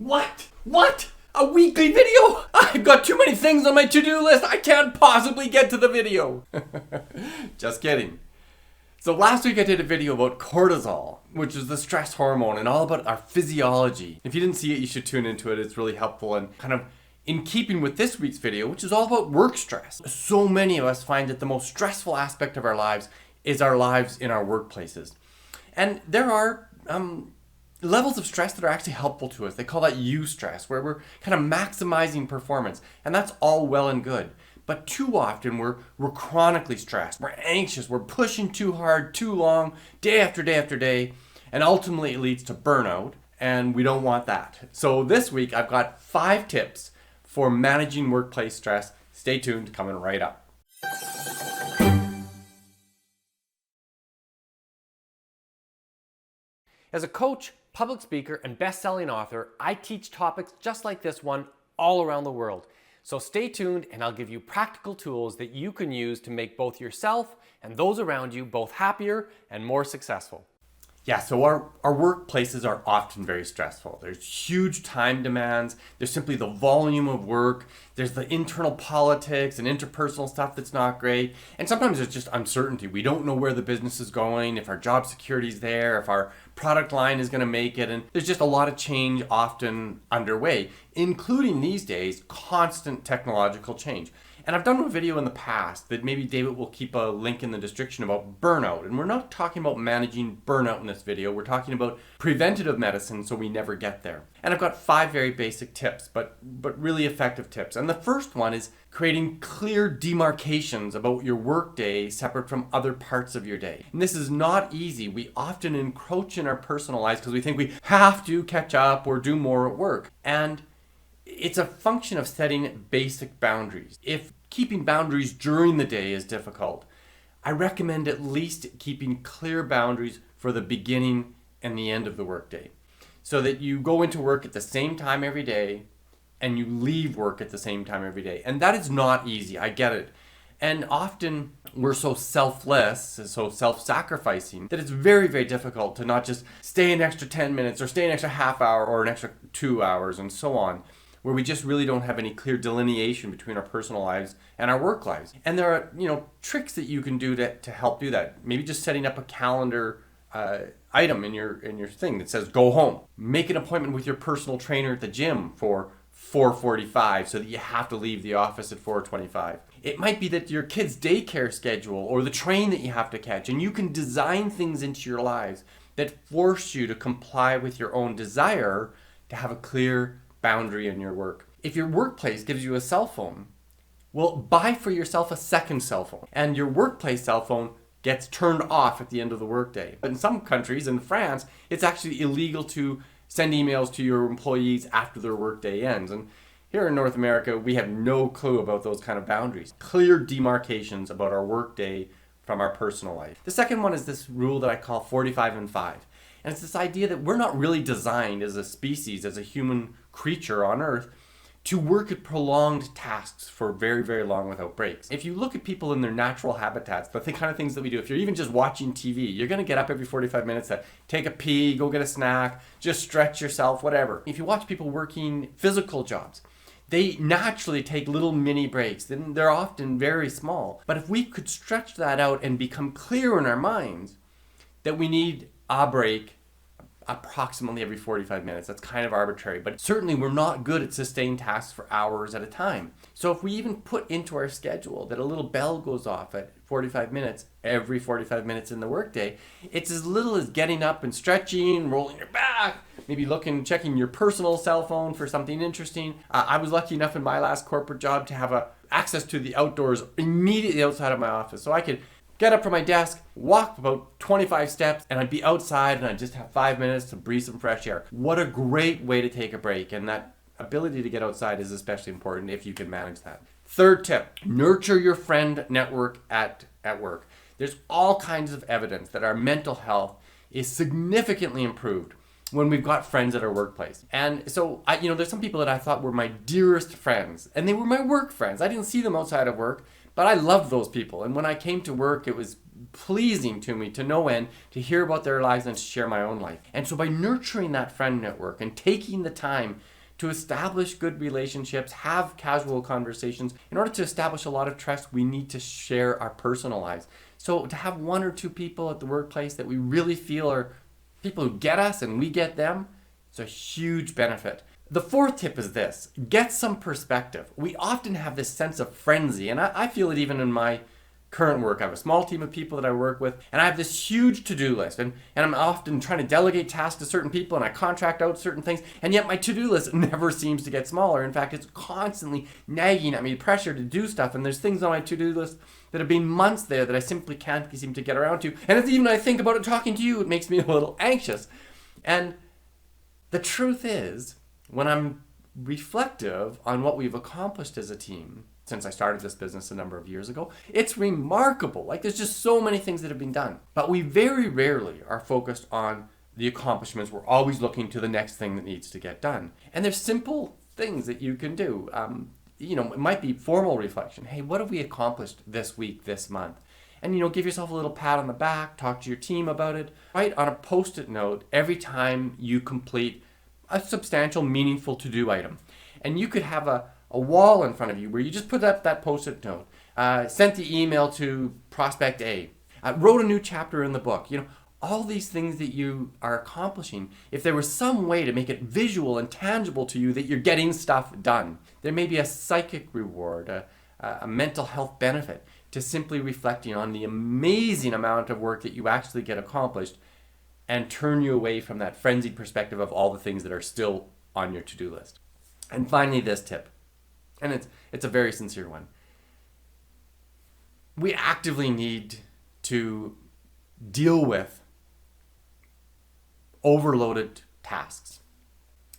What? What? A weekly video? I've got too many things on my to-do list. I can't possibly get to the video. Just kidding. So last week I did a video about cortisol, which is the stress hormone, and all about our physiology. If you didn't see it, you should tune into it. It's really helpful and kind of in keeping with this week's video, which is all about work stress. So many of us find that the most stressful aspect of our lives is our lives in our workplaces. And there are levels of stress that are actually helpful to us. They call that eustress, where we're kind of maximizing performance. And that's all well and good. But too often we're chronically stressed. We're anxious. We're pushing too hard, too long, day after day after day. And ultimately it leads to burnout. And we don't want that. So this week I've got 5 tips for managing workplace stress. Stay tuned, coming right up. As a coach, public speaker, and best-selling author, I teach topics just like this one all around the world. So stay tuned and I'll give you practical tools that you can use to make both yourself and those around you both happier and more successful. Yeah, so our workplaces are often very stressful. There's huge time demands. There's simply the volume of work. There's the internal politics and interpersonal stuff that's not great. And sometimes there's just uncertainty. We don't know where the business is going, if our job security is there, if our product line is going to make it. And there's just a lot of change often underway, including these days, constant technological change. And I've done a video in the past that maybe David will keep a link in the description about burnout. And we're not talking about managing burnout in this video. We're talking about preventative medicine so we never get there. And I've got 5 very basic tips, but really effective tips. And the first one is creating clear demarcations about your workday separate from other parts of your day. And this is not easy. We often encroach in our personal lives because we think we have to catch up or do more at work. And it's a function of setting basic boundaries. If keeping boundaries during the day is difficult, I recommend at least keeping clear boundaries for the beginning and the end of the workday, so that you go into work at the same time every day and you leave work at the same time every day. And that is not easy, I get it. And often we're so selfless and so self-sacrificing that it's very, very difficult to not just stay an extra 10 minutes or stay an extra half hour or an extra 2 hours and so on, where we just really don't have any clear delineation between our personal lives and our work lives. And there are, tricks that you can do to help do that. Maybe just setting up a calendar item in your thing that says go home. Make an appointment with your personal trainer at the gym for 4:45 so that you have to leave the office at 4:25. It might be that your kid's daycare schedule or the train that you have to catch, and you can design things into your lives that force you to comply with your own desire to have a clear boundary in your work. If your workplace gives you a cell phone, well, buy for yourself a second cell phone, and your workplace cell phone gets turned off at the end of the workday. But in some countries, in France, it's actually illegal to send emails to your employees after their workday ends. And here in North America, we have no clue about those kind of boundaries. Clear demarcations about our workday from our personal life. The second one is this rule that I call 45 and 5. And it's this idea that we're not really designed as a species, as a human creature on Earth, to work at prolonged tasks for very, very long without breaks. If you look at people in their natural habitats, the kind of things that we do, if you're even just watching TV, you're going to get up every 45 minutes to take a pee, go get a snack, just stretch yourself, whatever. If you watch people working physical jobs, they naturally take little mini breaks. They're often very small. But if we could stretch that out and become clear in our minds that we need a break approximately every 45 minutes. That's kind of arbitrary, but certainly we're not good at sustained tasks for hours at a time. So if we even put into our schedule that a little bell goes off at 45 minutes, every 45 minutes in the workday, it's as little as getting up and stretching, rolling your back, maybe checking your personal cell phone for something interesting. I was lucky enough in my last corporate job to have access to the outdoors immediately outside of my office. So I could get up from my desk, walk about 25 steps, and I'd be outside and I'd just have 5 minutes to breathe some fresh air. What a great way to take a break. And that ability to get outside is especially important if you can manage that. Third tip, nurture your friend network at work. There's all kinds of evidence that our mental health is significantly improved when we've got friends at our workplace. And so, there's some people that I thought were my dearest friends, and they were my work friends. I didn't see them outside of work, but I loved those people. And when I came to work, it was pleasing to me to no end to hear about their lives and to share my own life. And so by nurturing that friend network and taking the time to establish good relationships, have casual conversations, in order to establish a lot of trust, we need to share our personal lives. So to have one or two people at the workplace that we really feel are people who get us and we get them, it's a huge benefit. The fourth tip is this: get some perspective. We often have this sense of frenzy, and I feel it even in my current work. I have a small team of people that I work with, and I have this huge to-do list, and I'm often trying to delegate tasks to certain people, and I contract out certain things, and yet my to-do list never seems to get smaller. In fact, it's constantly nagging at me, pressure to do stuff, and there's things on my to-do list that have been months there that I simply can't seem to get around to, and it's even when I think about it talking to you, it makes me a little anxious. And the truth is, when I'm reflective on what we've accomplished as a team since I started this business a number of years ago, it's remarkable. Like, there's just so many things that have been done. But we very rarely are focused on the accomplishments. We're always looking to the next thing that needs to get done. And there's simple things that you can do. It might be formal reflection. Hey, what have we accomplished this week, this month? And, give yourself a little pat on the back, talk to your team about it. Write on a Post-it note every time you complete a substantial, meaningful to-do item. And you could have a wall in front of you where you just put up that Post-it note, sent the email to prospect A, wrote a new chapter in the book. All these things that you are accomplishing, if there was some way to make it visual and tangible to you that you're getting stuff done, there may be a psychic reward, a mental health benefit to simply reflecting on the amazing amount of work that you actually get accomplished and turn you away from that frenzied perspective of all the things that are still on your to-do list. And finally, this tip, and it's a very sincere one. We actively need to deal with overloaded tasks.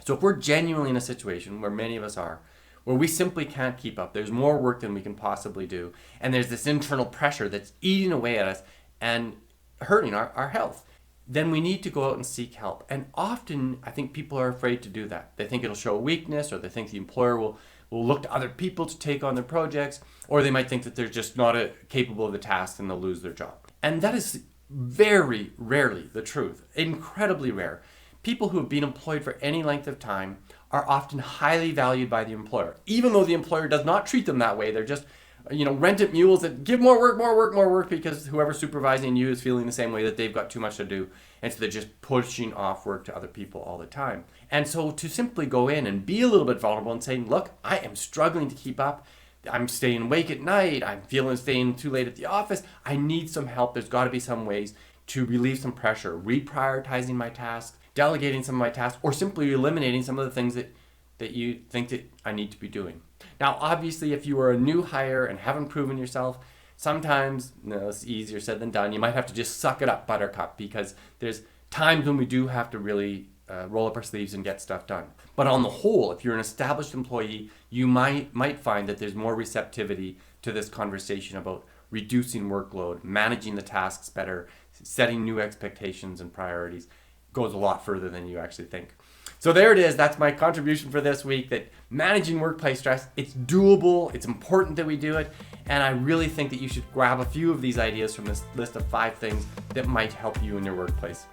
So if we're genuinely in a situation where many of us are, where we simply can't keep up, there's more work than we can possibly do, and there's this internal pressure that's eating away at us and hurting our health, then we need to go out and seek help. And often, I think people are afraid to do that. They think it'll show weakness, or they think the employer will look to other people to take on their projects, or they might think that they're just not capable of the task and they'll lose their job. And that is very rarely the truth, incredibly rare. People who have been employed for any length of time are often highly valued by the employer, even though the employer does not treat them that way. They're just rented mules that give more work because whoever's supervising you is feeling the same way, that they've got too much to do. And so they're just pushing off work to other people all the time. And so to simply go in and be a little bit vulnerable and say, look, I am struggling to keep up. I'm staying awake at night. I'm staying too late at the office. I need some help. There's got to be some ways to relieve some pressure, reprioritizing my tasks, delegating some of my tasks, or simply eliminating some of the things that you think that I need to be doing. Now, obviously, if you are a new hire and haven't proven yourself, sometimes, it's easier said than done. You might have to just suck it up, buttercup, because there's times when we do have to really roll up our sleeves and get stuff done. But on the whole, if you're an established employee, you might find that there's more receptivity to this conversation about reducing workload, managing the tasks better, setting new expectations and priorities. Goes a lot further than you actually think. So there it is. That's my contribution for this week, that managing workplace stress, it's doable. It's important that we do it. And I really think that you should grab a few of these ideas from this list of 5 things that might help you in your workplace.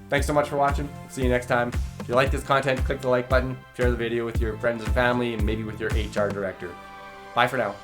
Thanks so much for watching. See you next time. If you like this content, click the like button, share the video with your friends and family, and maybe with your HR director. Bye for now.